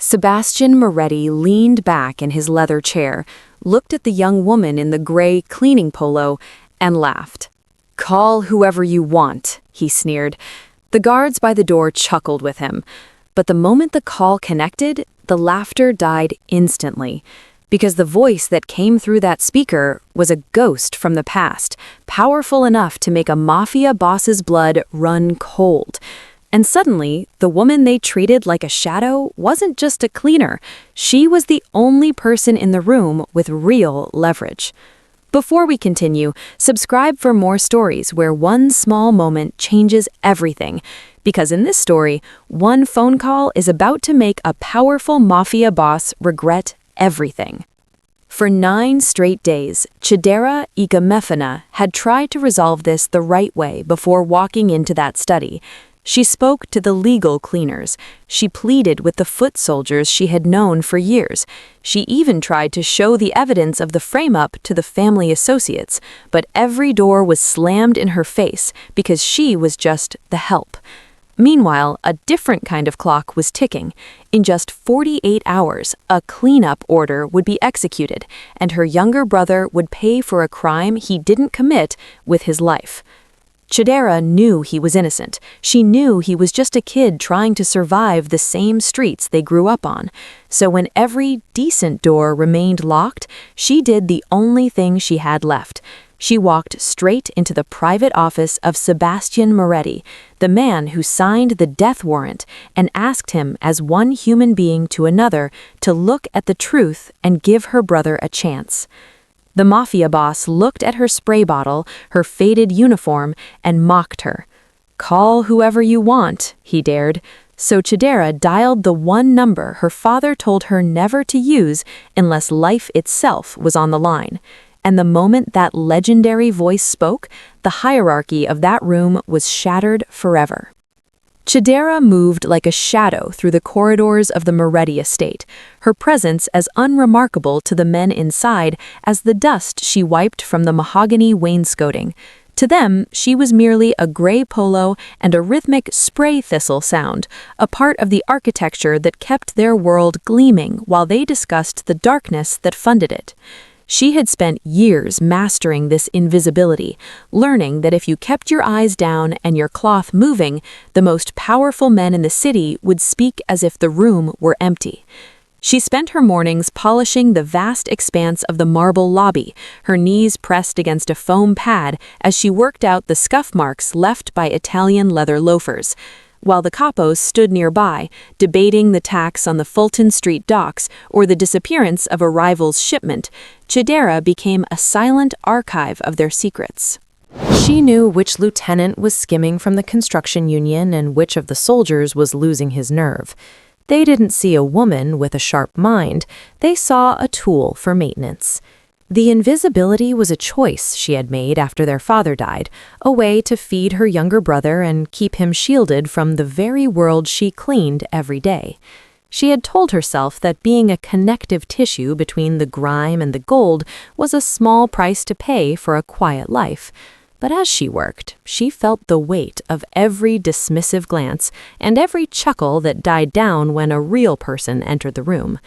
Sebastian Moretti leaned back in his leather chair, looked at the young woman in the gray cleaning polo, and laughed. "Call whoever you want," he sneered. The guards by the door chuckled with him. But the moment the call connected, the laughter died instantly, because the voice that came through that speaker was a ghost from the past, powerful enough to make a mafia boss's blood run cold. And suddenly, the woman they treated like a shadow wasn't just a cleaner. She was the only person in the room with real leverage. Before we continue, subscribe for more stories where one small moment changes everything. Because in this story, one phone call is about to make a powerful mafia boss regret everything. For 9 straight days, Chidera Ikamefana had tried to resolve this the right way before walking into that study. She spoke to the legal cleaners. She pleaded with the foot soldiers she had known for years. She even tried to show the evidence of the frame-up to the family associates, but every door was slammed in her face because she was just the help. Meanwhile, a different kind of clock was ticking. In just 48 hours, a cleanup order would be executed, and her younger brother would pay for a crime he didn't commit with his life. Chidera knew he was innocent. She knew he was just a kid trying to survive the same streets they grew up on. So when every decent door remained locked, she did the only thing she had left. She walked straight into the private office of Sebastian Moretti, the man who signed the death warrant, and asked him, as one human being to another, to look at the truth and give her brother a chance. The mafia boss looked at her spray bottle, her faded uniform, and mocked her. "Call whoever you want," he dared. So Chidera dialed the one number her father told her never to use unless life itself was on the line. And the moment that legendary voice spoke, the hierarchy of that room was shattered forever. Chidera moved like a shadow through the corridors of the Moretti estate, her presence as unremarkable to the men inside as the dust she wiped from the mahogany wainscoting. To them, she was merely a gray polo and a rhythmic spray thistle sound, a part of the architecture that kept their world gleaming while they discussed the darkness that funded it. She had spent years mastering this invisibility, learning that if you kept your eyes down and your cloth moving, the most powerful men in the city would speak as if the room were empty. She spent her mornings polishing the vast expanse of the marble lobby, her knees pressed against a foam pad as she worked out the scuff marks left by Italian leather loafers. While the capos stood nearby, debating the tax on the Fulton Street docks or the disappearance of a rival's shipment, Chidera became a silent archive of their secrets. She knew which lieutenant was skimming from the construction union and which of the soldiers was losing his nerve. They didn't see a woman with a sharp mind, they saw a tool for maintenance. The invisibility was a choice she had made after their father died, a way to feed her younger brother and keep him shielded from the very world she cleaned every day. She had told herself that being a connective tissue between the grime and the gold was a small price to pay for a quiet life. But as she worked, she felt the weight of every dismissive glance and every chuckle that died down when a real person entered the room.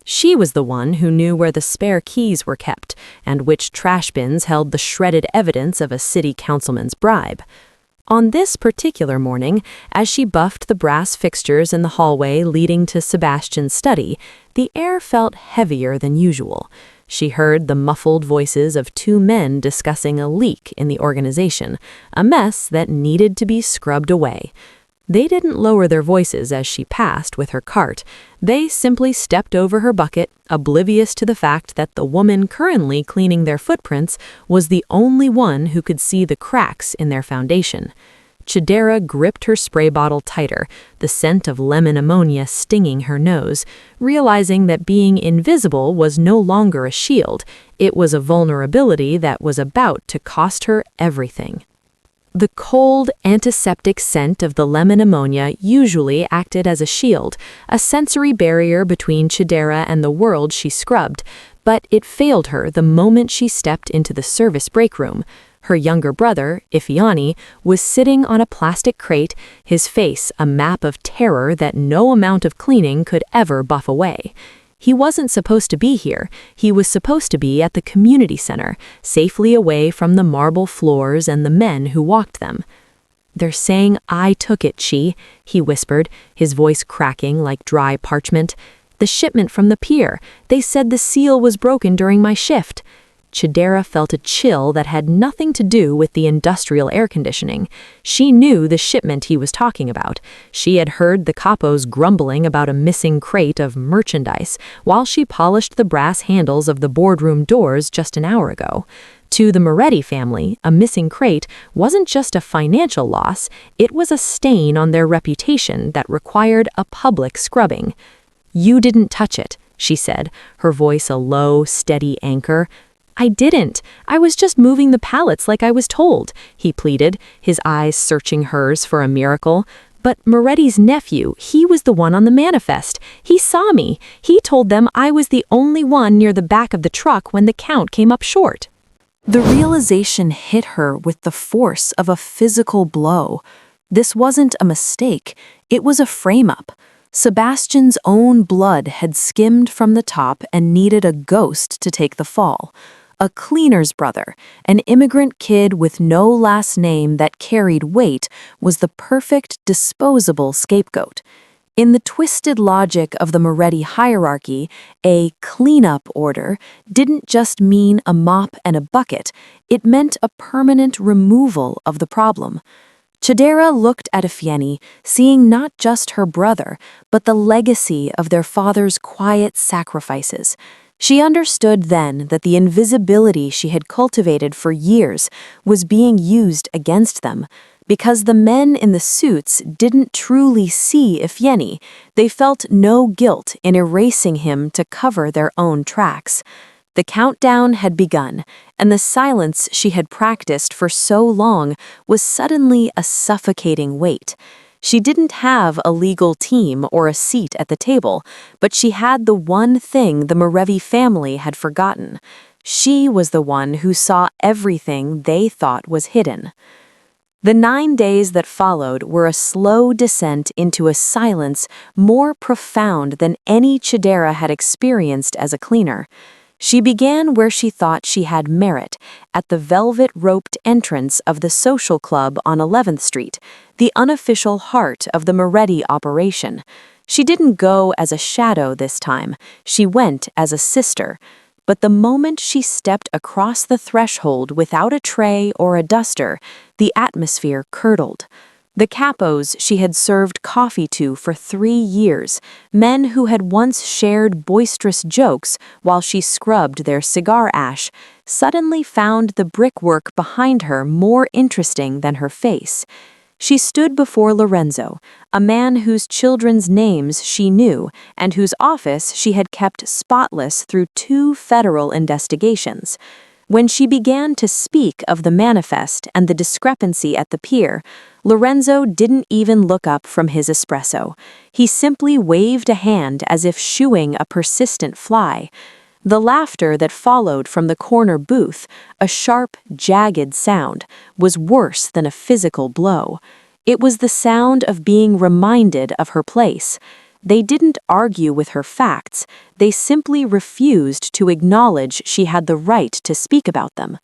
She was the one who knew where the spare keys were kept and which trash bins held the shredded evidence of a city councilman's bribe. On this particular morning, as she buffed the brass fixtures in the hallway leading to Sebastian's study, the air felt heavier than usual. She heard the muffled voices of 2 men discussing a leak in the organization, a mess that needed to be scrubbed away. They didn't lower their voices as she passed with her cart. They simply stepped over her bucket, oblivious to the fact that the woman currently cleaning their footprints was the only one who could see the cracks in their foundation. Chidera gripped her spray bottle tighter, the scent of lemon ammonia stinging her nose, realizing that being invisible was no longer a shield. It was a vulnerability that was about to cost her everything. The cold, antiseptic scent of the lemon ammonia usually acted as a shield, a sensory barrier between Chidera and the world she scrubbed, but it failed her the moment she stepped into the service break room. Her younger brother, Ifeanyi, was sitting on a plastic crate, his face a map of terror that no amount of cleaning could ever buff away. He wasn't supposed to be here. He was supposed to be at the community center, safely away from the marble floors and the men who walked them. "They're saying I took it, Chi," he whispered, his voice cracking like dry parchment. "The shipment from the pier. They said the seal was broken during my shift." Chidera felt a chill that had nothing to do with the industrial air conditioning. She knew the shipment he was talking about. She had heard the capos grumbling about a missing crate of merchandise while she polished the brass handles of the boardroom doors just an hour ago. To the Moretti family, a missing crate wasn't just a financial loss, it was a stain on their reputation that required a public scrubbing. "You didn't touch it," she said, her voice a low, steady anchor. "I didn't. I was just moving the pallets like I was told," he pleaded, his eyes searching hers for a miracle. "But Moretti's nephew, he was the one on the manifest. He saw me. He told them I was the only one near the back of the truck when the count came up short." The realization hit her with the force of a physical blow. This wasn't a mistake. It was a frame-up. Sebastian's own blood had skimmed from the top and needed a ghost to take the fall. A cleaner's brother, an immigrant kid with no last name that carried weight, was the perfect disposable scapegoat. In the twisted logic of the Moretti hierarchy, a cleanup order didn't just mean a mop and a bucket, it meant a permanent removal of the problem. Chidera looked at Ifeanyi, seeing not just her brother, but the legacy of their father's quiet sacrifices. She understood then that the invisibility she had cultivated for years was being used against them. Because the men in the suits didn't truly see Ifeanyi, they felt no guilt in erasing him to cover their own tracks. The countdown had begun, and the silence she had practiced for so long was suddenly a suffocating weight. She didn't have a legal team or a seat at the table, but she had the one thing the Moretti family had forgotten. She was the one who saw everything they thought was hidden. The 9 days that followed were a slow descent into a silence more profound than any Chidera had experienced as a cleaner. She began where she thought she had merit, at the velvet-roped entrance of the social club on 11th Street, the unofficial heart of the Moretti operation. She didn't go as a shadow this time, she went as a sister. But the moment she stepped across the threshold without a tray or a duster, the atmosphere curdled. The capos she had served coffee to for 3 years, men who had once shared boisterous jokes while she scrubbed their cigar ash, suddenly found the brickwork behind her more interesting than her face. She stood before Lorenzo, a man whose children's names she knew and whose office she had kept spotless through 2 federal investigations. When she began to speak of the manifest and the discrepancy at the pier, Lorenzo didn't even look up from his espresso. He simply waved a hand as if shooing a persistent fly. The laughter that followed from the corner booth, a sharp, jagged sound, was worse than a physical blow. It was the sound of being reminded of her place. They didn't argue with her facts, they simply refused to acknowledge she had the right to speak about them.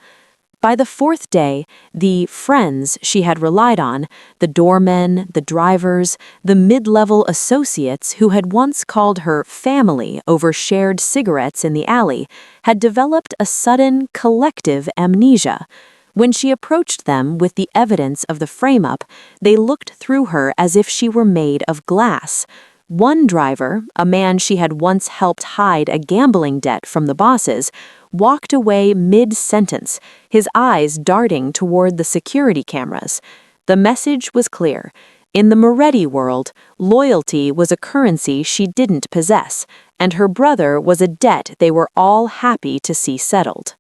By the 4th day, the friends she had relied on, the doormen, the drivers, the mid-level associates who had once called her family over shared cigarettes in the alley, had developed a sudden collective amnesia. When she approached them with the evidence of the frame-up, they looked through her as if she were made of glass. One driver, a man she had once helped hide a gambling debt from the bosses, walked away mid-sentence, his eyes darting toward the security cameras. The message was clear. In the Moretti world, loyalty was a currency she didn't possess, and her brother was a debt they were all happy to see settled.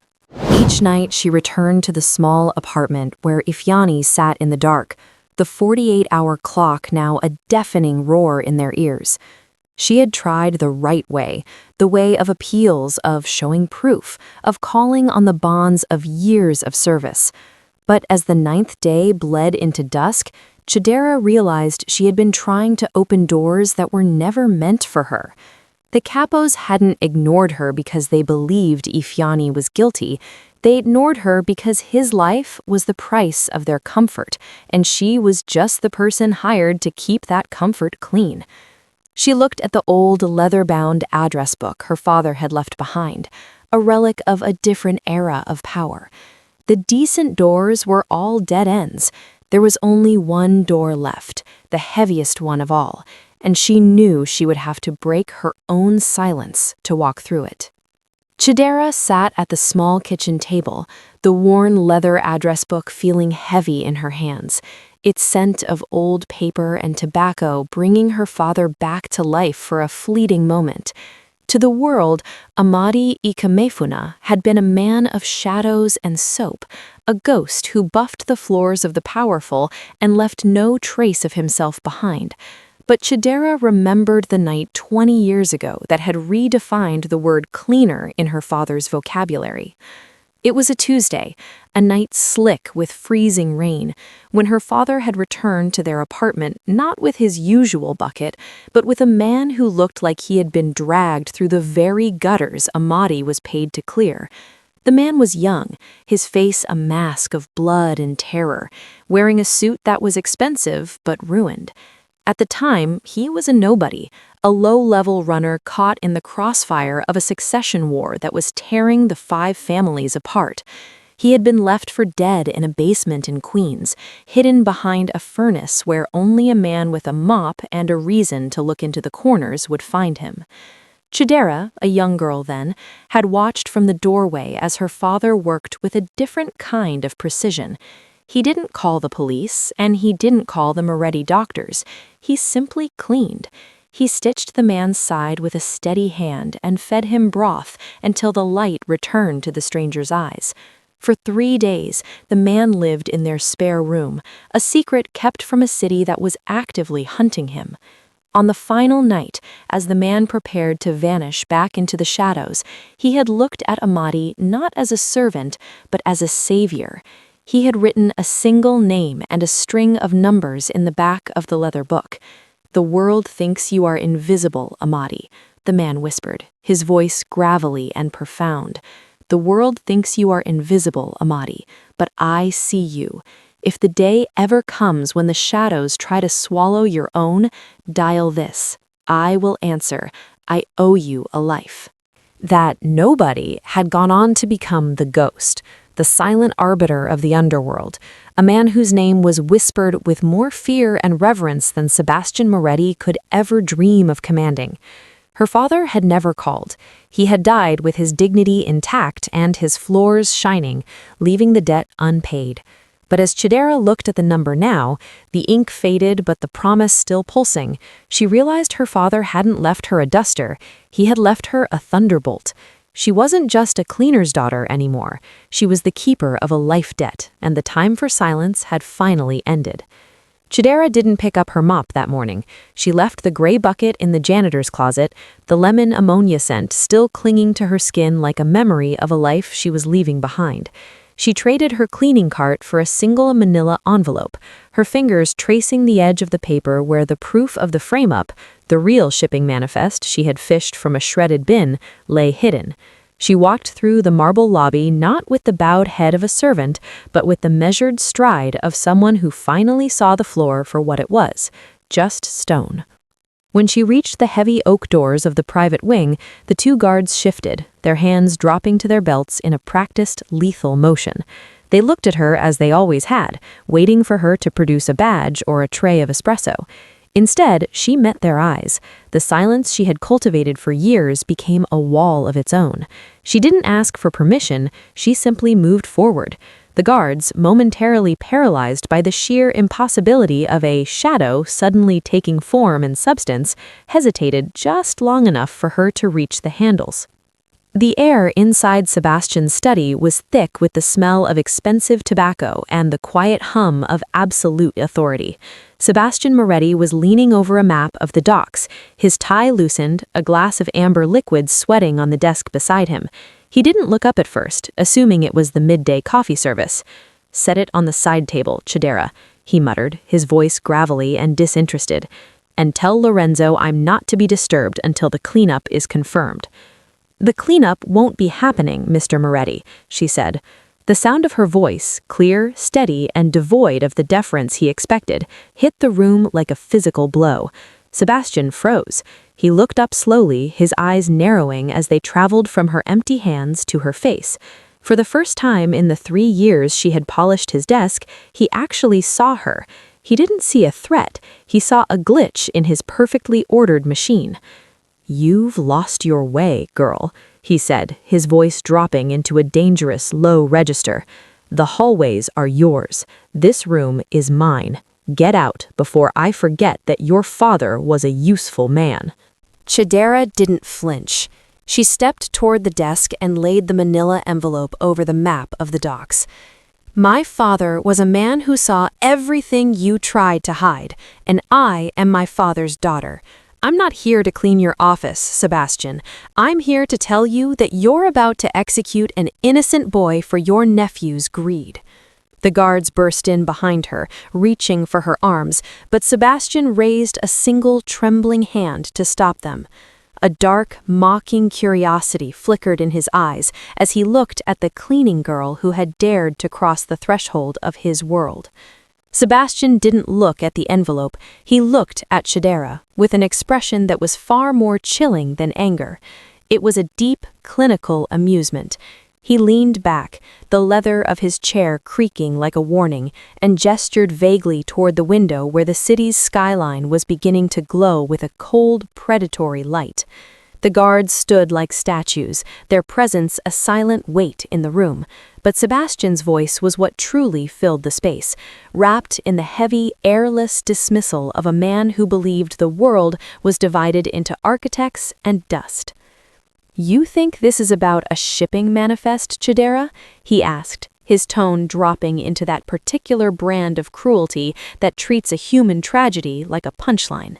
Each night she returned to the small apartment where Ifeanyi sat in the dark, the 48-hour clock now a deafening roar in their ears. She had tried the right way, the way of appeals, of showing proof, of calling on the bonds of years of service. But as the ninth day bled into dusk, Chidera realized she had been trying to open doors that were never meant for her. The capos hadn't ignored her because they believed Ifeanyi was guilty. They ignored her because his life was the price of their comfort, and she was just the person hired to keep that comfort clean. She looked at the old leather-bound address book her father had left behind, a relic of a different era of power. The decent doors were all dead ends. There was only one door left, the heaviest one of all, and she knew she would have to break her own silence to walk through it. Chidera sat at the small kitchen table, the worn leather address book feeling heavy in her hands, its scent of old paper and tobacco bringing her father back to life for a fleeting moment. To the world, Amadi Ikamefuna had been a man of shadows and soap, a ghost who buffed the floors of the powerful and left no trace of himself behind. But Chidera remembered the night 20 years ago that had redefined the word cleaner in her father's vocabulary. It was a Tuesday, a night slick with freezing rain, when her father had returned to their apartment not with his usual bucket, but with a man who looked like he had been dragged through the very gutters Amadi was paid to clear. The man was young, his face a mask of blood and terror, wearing a suit that was expensive but ruined. At the time, he was a nobody, a low-level runner caught in the crossfire of a succession war that was tearing the 5 families apart. He had been left for dead in a basement in Queens, hidden behind a furnace where only a man with a mop and a reason to look into the corners would find him. Chidera, a young girl then, had watched from the doorway as her father worked with a different kind of precision. He didn't call the police, and he didn't call the Moretti doctors. He simply cleaned. He stitched the man's side with a steady hand and fed him broth until the light returned to the stranger's eyes. For 3 days, the man lived in their spare room, a secret kept from a city that was actively hunting him. On the final night, as the man prepared to vanish back into the shadows, he had looked at Amadi not as a servant, but as a savior. He had written a single name and a string of numbers in the back of the leather book. "The world thinks you are invisible, Amadi," the man whispered, his voice gravelly and profound. "The world thinks you are invisible, Amadi, but I see you. If the day ever comes when the shadows try to swallow your own, dial this. I will answer. I owe you a life." That nobody had gone on to become the ghost, the silent arbiter of the underworld, a man whose name was whispered with more fear and reverence than Sebastian Moretti could ever dream of commanding. Her father had never called. He had died with his dignity intact and his floors shining, leaving the debt unpaid. But as Chidera looked at the number now, the ink faded but the promise still pulsing, she realized her father hadn't left her a duster, he had left her a thunderbolt. She wasn't just a cleaner's daughter anymore. She was the keeper of a life debt, and the time for silence had finally ended. Chidera didn't pick up her mop that morning. She left the gray bucket in the janitor's closet, the lemon ammonia scent still clinging to her skin like a memory of a life she was leaving behind. She traded her cleaning cart for a single manila envelope, her fingers tracing the edge of the paper where the proof of the frame-up, the real shipping manifest she had fished from a shredded bin, lay hidden. She walked through the marble lobby not with the bowed head of a servant, but with the measured stride of someone who finally saw the floor for what it was, just stone. When she reached the heavy oak doors of the private wing, the 2 guards shifted, their hands dropping to their belts in a practiced, lethal motion. They looked at her as they always had, waiting for her to produce a badge or a tray of espresso. Instead, she met their eyes. The silence she had cultivated for years became a wall of its own. She didn't ask for permission, she simply moved forward. The guards, momentarily paralyzed by the sheer impossibility of a shadow suddenly taking form and substance, hesitated just long enough for her to reach the handles. The air inside Sebastian's study was thick with the smell of expensive tobacco and the quiet hum of absolute authority. Sebastian Moretti was leaning over a map of the docks, his tie loosened, a glass of amber liquid sweating on the desk beside him. He didn't look up at first, assuming it was the midday coffee service. Set it on the side table, Chidera, he muttered, his voice gravelly and disinterested. And tell Lorenzo I'm not to be disturbed until the cleanup is confirmed. The cleanup won't be happening, Mr. Moretti, she said. The sound of her voice, clear, steady, and devoid of the deference he expected, hit the room like a physical blow. Sebastian froze. He looked up slowly, his eyes narrowing as they traveled from her empty hands to her face. For the first time in the 3 years she had polished his desk, he actually saw her. He didn't see a threat. He saw a glitch in his perfectly ordered machine. "You've lost your way, girl," he said, his voice dropping into a dangerous, low register. "The hallways are yours. This room is mine. Get out before I forget that your father was a useful man." Chidera didn't flinch. She stepped toward the desk and laid the manila envelope over the map of the docks. "My father was a man who saw everything you tried to hide, and I am my father's daughter. I'm not here to clean your office, Sebastian. I'm here to tell you that you're about to execute an innocent boy for your nephew's greed." The guards burst in behind her, reaching for her arms, but Sebastian raised a single trembling hand to stop them. A dark, mocking curiosity flickered in his eyes as he looked at the cleaning girl who had dared to cross the threshold of his world. Sebastian didn't look at the envelope, he looked at Chidera, with an expression that was far more chilling than anger. It was a deep, clinical amusement. He leaned back, the leather of his chair creaking like a warning, and gestured vaguely toward the window where the city's skyline was beginning to glow with a cold, predatory light. The guards stood like statues, their presence a silent weight in the room, but Sebastian's voice was what truly filled the space, wrapped in the heavy, airless dismissal of a man who believed the world was divided into architects and dust. "You think this is about a shipping manifest, Chidera?" he asked, his tone dropping into that particular brand of cruelty that treats a human tragedy like a punchline.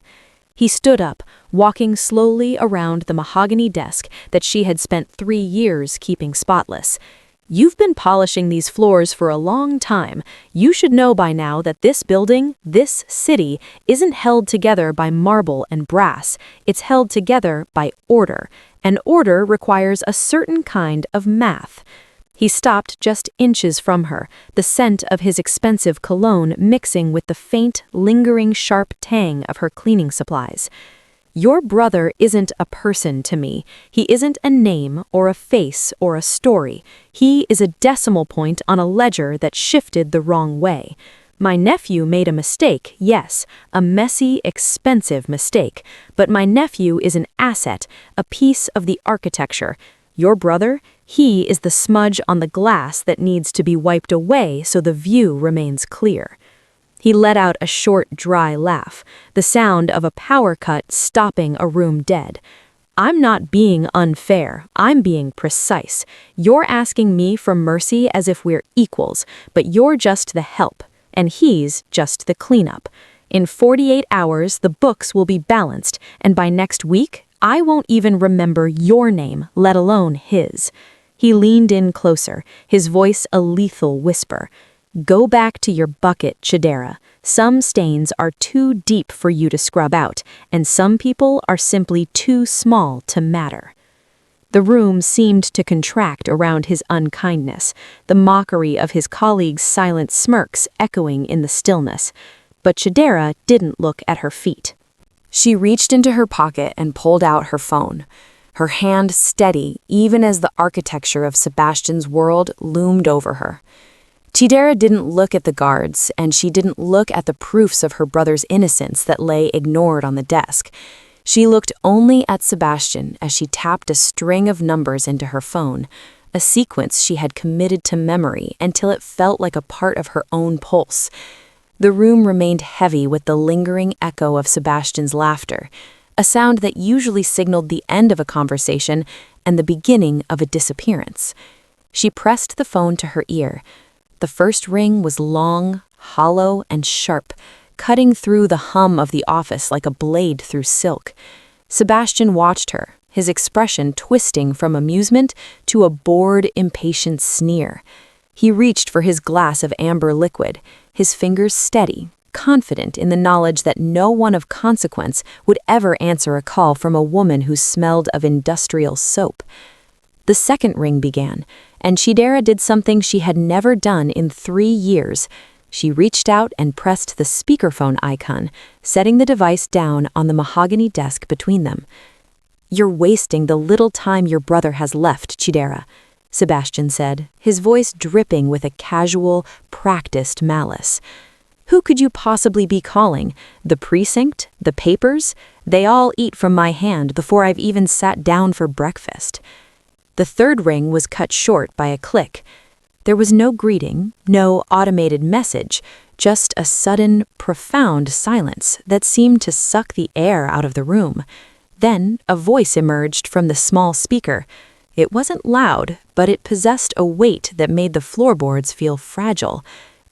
He stood up, walking slowly around the mahogany desk that she had spent 3 years keeping spotless. "You've been polishing these floors for a long time. You should know by now that this building, this city, isn't held together by marble and brass. It's held together by order. And order requires a certain kind of math." He stopped just inches from her, the scent of his expensive cologne mixing with the faint, lingering sharp tang of her cleaning supplies. "Your brother isn't a person to me. He isn't a name or a face or a story. He is a decimal point on a ledger that shifted the wrong way. My nephew made a mistake, yes, a messy, expensive mistake, but my nephew is an asset, a piece of the architecture. Your brother, he is the smudge on the glass that needs to be wiped away so the view remains clear." He let out a short, dry laugh, the sound of a power cut stopping a room dead. "I'm not being unfair, I'm being precise. You're asking me for mercy as if we're equals, but you're just the help, and he's just the cleanup. In 48 hours, the books will be balanced, and by next week, I won't even remember your name, let alone his." He leaned in closer, his voice a lethal whisper. "Go back to your bucket, Chidera. Some stains are too deep for you to scrub out, and some people are simply too small to matter." The room seemed to contract around his unkindness, the mockery of his colleagues' silent smirks echoing in the stillness. But Chidera didn't look at her feet. She reached into her pocket and pulled out her phone, her hand steady even as the architecture of Sebastian's world loomed over her. Chidera didn't look at the guards, and she didn't look at the proofs of her brother's innocence that lay ignored on the desk. She looked only at Sebastian as she tapped a string of numbers into her phone, a sequence she had committed to memory until it felt like a part of her own pulse. The room remained heavy with the lingering echo of Sebastian's laughter, a sound that usually signaled the end of a conversation and the beginning of a disappearance. She pressed the phone to her ear. The first ring was long, hollow, and sharp, cutting through the hum of the office like a blade through silk. Sebastian watched her, his expression twisting from amusement to a bored, impatient sneer. He reached for his glass of amber liquid, his fingers steady, confident in the knowledge that no one of consequence would ever answer a call from a woman who smelled of industrial soap. The second ring began, and Chidera did something she had never done in 3 years. She reached out and pressed the speakerphone icon, setting the device down on the mahogany desk between them. "You're wasting the little time your brother has left, Chidera," Sebastian said, his voice dripping with a casual, practiced malice. "Who could you possibly be calling? The precinct? The papers? They all eat from my hand before I've even sat down for breakfast." The third ring was cut short by a click. There was no greeting, no automated message, just a sudden, profound silence that seemed to suck the air out of the room. Then a voice emerged from the small speaker. It wasn't loud, but it possessed a weight that made the floorboards feel fragile.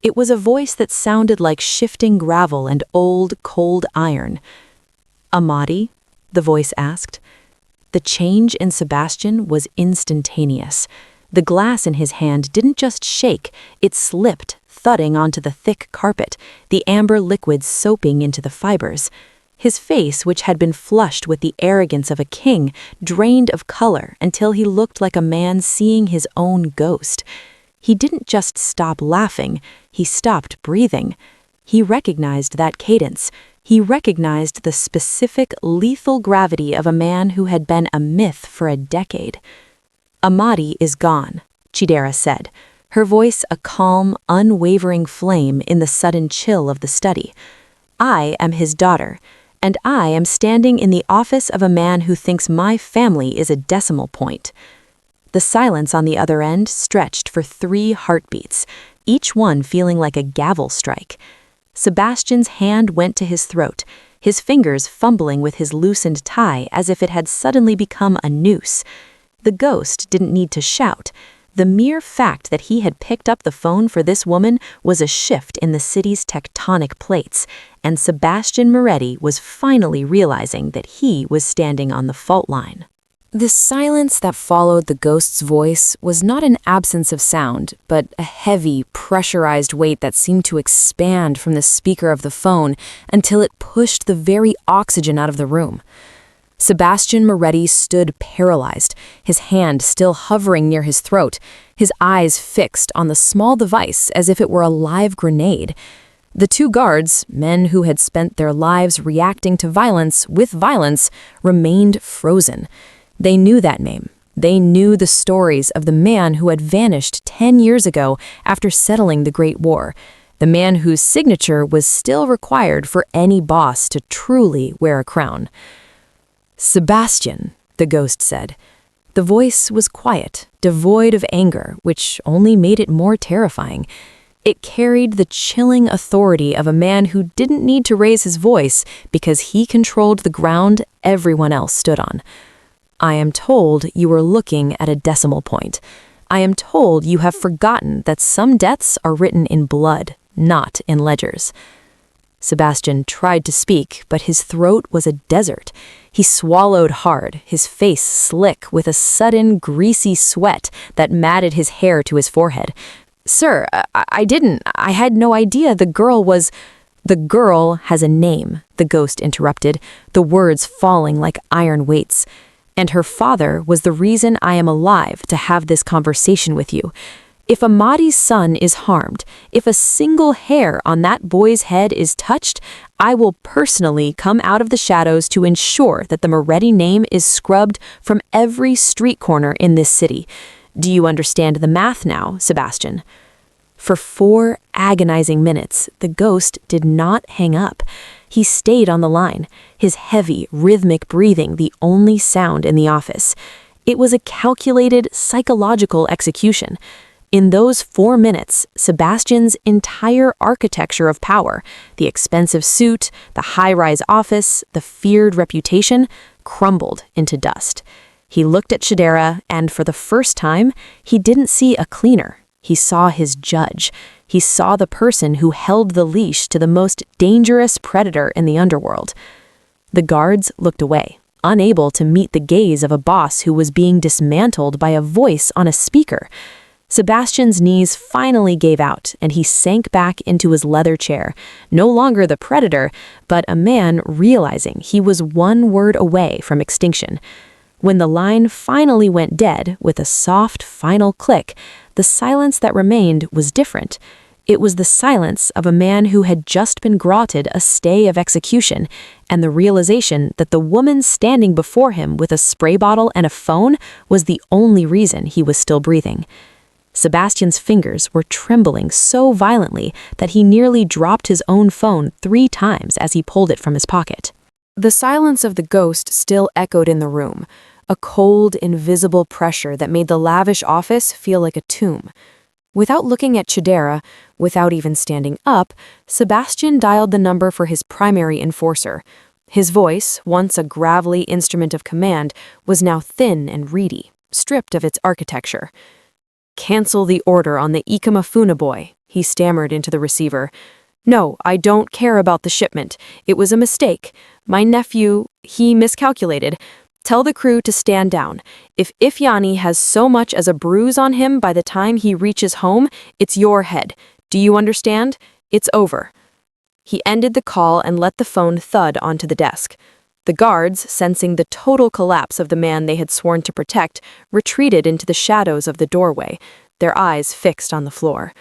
It was a voice that sounded like shifting gravel and old, cold iron. "Amadi?" the voice asked. The change in Sebastian was instantaneous. The glass in his hand didn't just shake, it slipped, thudding onto the thick carpet, the amber liquid soaping into the fibers. His face, which had been flushed with the arrogance of a king, drained of color until he looked like a man seeing his own ghost. He didn't just stop laughing, he stopped breathing. He recognized that cadence. He recognized the specific, lethal gravity of a man who had been a myth for a decade. "Amadi is gone," Chidera said, her voice a calm, unwavering flame in the sudden chill of the study. "I am his daughter, and I am standing in the office of a man who thinks my family is a decimal point." The silence on the other end stretched for 3 heartbeats, each one feeling like a gavel strike. Sebastian's hand went to his throat, his fingers fumbling with his loosened tie as if it had suddenly become a noose. The ghost didn't need to shout. The mere fact that he had picked up the phone for this woman was a shift in the city's tectonic plates, and Sebastian Moretti was finally realizing that he was standing on the fault line. The silence that followed the ghost's voice was not an absence of sound, but a heavy, pressurized weight that seemed to expand from the speaker of the phone until it pushed the very oxygen out of the room. Sebastian Moretti stood paralyzed, his hand still hovering near his throat, his eyes fixed on the small device as if it were a live grenade. The 2 guards, men who had spent their lives reacting to violence with violence, remained frozen. They knew that name. They knew the stories of the man who had vanished 10 years ago after settling the Great War, the man whose signature was still required for any boss to truly wear a crown. "Sebastian," the ghost said. The voice was quiet, devoid of anger, which only made it more terrifying. It carried the chilling authority of a man who didn't need to raise his voice because he controlled the ground everyone else stood on. "I am told you are looking at a decimal point. I am told you have forgotten that some deaths are written in blood, not in ledgers." Sebastian tried to speak, but his throat was a desert. He swallowed hard, his face slick with a sudden, greasy sweat that matted his hair to his forehead. "Sir, I had no idea the girl was—" "The girl has a name," the ghost interrupted, the words falling like iron weights. "And her father was the reason I am alive to have this conversation with you. If Amadi's son is harmed, if a single hair on that boy's head is touched, I will personally come out of the shadows to ensure that the Moretti name is scrubbed from every street corner in this city. Do you understand the math now, Sebastian?" For 4 agonizing minutes, the ghost did not hang up. He stayed on the line, his heavy, rhythmic breathing the only sound in the office. It was a calculated, psychological execution. In those 4 minutes, Sebastian's entire architecture of power, the expensive suit, the high-rise office, the feared reputation, crumbled into dust. He looked at Chidera, and for the first time, he didn't see a cleaner. He saw his judge. He saw the person who held the leash to the most dangerous predator in the underworld. The guards looked away, unable to meet the gaze of a boss who was being dismantled by a voice on a speaker. Sebastian's knees finally gave out, and he sank back into his leather chair, no longer the predator, but a man realizing he was one word away from extinction. When the line finally went dead, with a soft final click, the silence that remained was different. It was the silence of a man who had just been granted a stay of execution, and the realization that the woman standing before him with a spray bottle and a phone was the only reason he was still breathing. Sebastian's fingers were trembling so violently that he nearly dropped his own phone 3 times as he pulled it from his pocket. The silence of the ghost still echoed in the room, a cold, invisible pressure that made the lavish office feel like a tomb. Without looking at Chidera, without even standing up, Sebastian dialed the number for his primary enforcer. His voice, once a gravelly instrument of command, was now thin and reedy, stripped of its architecture. "Cancel the order on the Ikamafuna boy," he stammered into the receiver. "No, I don't care about the shipment. It was a mistake. My nephew, he miscalculated. Tell the crew to stand down. If Ifyani has so much as a bruise on him by the time he reaches home, it's your head. Do you understand? It's over." He ended the call and let the phone thud onto the desk. The guards, sensing the total collapse of the man they had sworn to protect, retreated into the shadows of the doorway, their eyes fixed on the floor.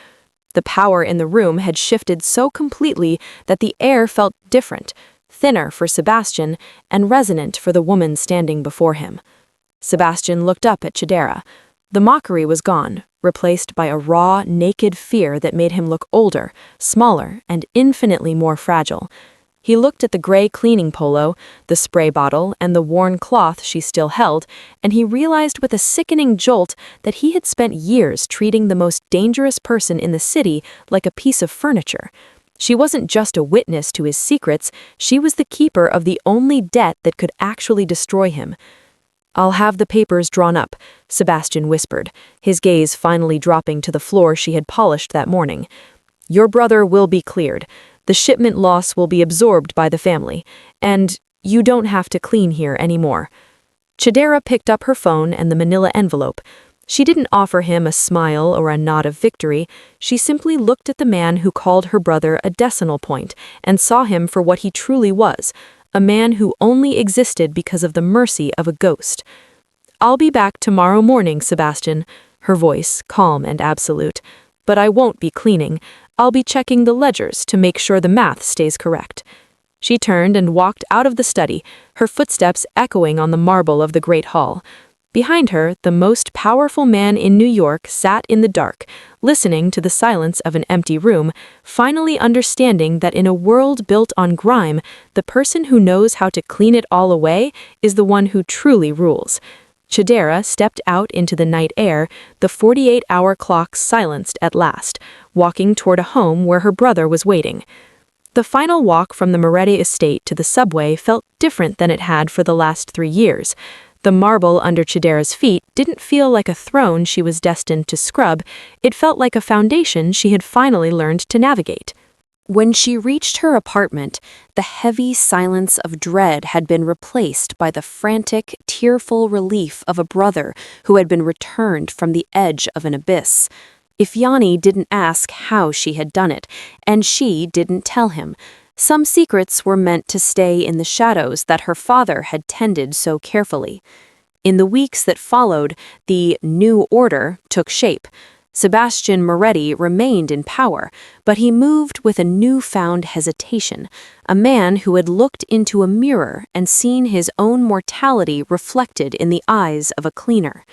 The power in the room had shifted so completely that the air felt different, thinner for Sebastian and resonant for the woman standing before him. Sebastian looked up at Chidera. The mockery was gone, replaced by a raw, naked fear that made him look older, smaller, and infinitely more fragile. He looked at the gray cleaning polo, the spray bottle, and the worn cloth she still held, and he realized with a sickening jolt that he had spent years treating the most dangerous person in the city like a piece of furniture. She wasn't just a witness to his secrets, she was the keeper of the only debt that could actually destroy him. "I'll have the papers drawn up," Sebastian whispered, his gaze finally dropping to the floor she had polished that morning. "Your brother will be cleared. The shipment loss will be absorbed by the family, and you don't have to clean here anymore." Chidera picked up her phone and the manila envelope. She didn't offer him a smile or a nod of victory. She simply looked at the man who called her brother a decimal point and saw him for what he truly was, a man who only existed because of the mercy of a ghost. "I'll be back tomorrow morning, Sebastian," her voice calm and absolute. "But I won't be cleaning. I'll be checking the ledgers to make sure the math stays correct." She turned and walked out of the study, her footsteps echoing on the marble of the great hall. Behind her, the most powerful man in New York sat in the dark, listening to the silence of an empty room, finally understanding that in a world built on grime, the person who knows how to clean it all away is the one who truly rules. Chidera stepped out into the night air, the 48-hour clock silenced at last, walking toward a home where her brother was waiting. The final walk from the Moretti estate to the subway felt different than it had for the last 3 years. The marble under Chidera's feet didn't feel like a throne she was destined to scrub, it felt like a foundation she had finally learned to navigate. When she reached her apartment, the heavy silence of dread had been replaced by the frantic, tearful relief of a brother who had been returned from the edge of an abyss. Ifyani didn't ask how she had done it, and she didn't tell him. Some secrets were meant to stay in the shadows that her father had tended so carefully. In the weeks that followed, the new order took shape. Sebastian Moretti remained in power, but he moved with a newfound hesitation, a man who had looked into a mirror and seen his own mortality reflected in the eyes of a cleaner.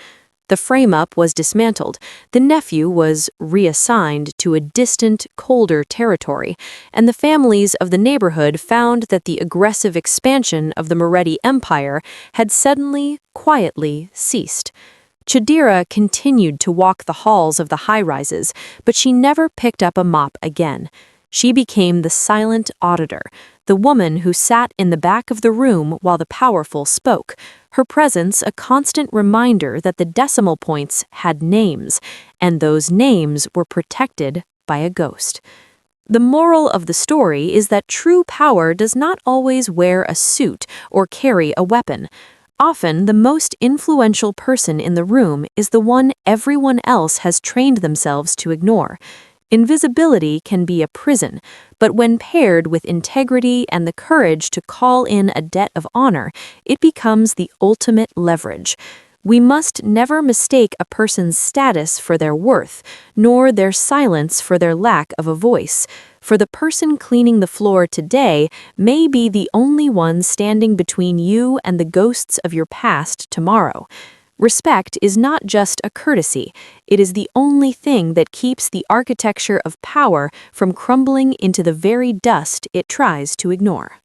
The frame-up was dismantled, the nephew was reassigned to a distant, colder territory, and the families of the neighborhood found that the aggressive expansion of the Moretti Empire had suddenly, quietly ceased. Chidera continued to walk the halls of the high-rises, but she never picked up a mop again. She became the silent auditor, the woman who sat in the back of the room while the powerful spoke, her presence a constant reminder that the decimal points had names, and those names were protected by a ghost. The moral of the story is that true power does not always wear a suit or carry a weapon. Often, the most influential person in the room is the one everyone else has trained themselves to ignore. Invisibility can be a prison, but when paired with integrity and the courage to call in a debt of honor, it becomes the ultimate leverage. We must never mistake a person's status for their worth, nor their silence for their lack of a voice. For the person cleaning the floor today may be the only one standing between you and the ghosts of your past tomorrow. Respect is not just a courtesy, it is the only thing that keeps the architecture of power from crumbling into the very dust it tries to ignore.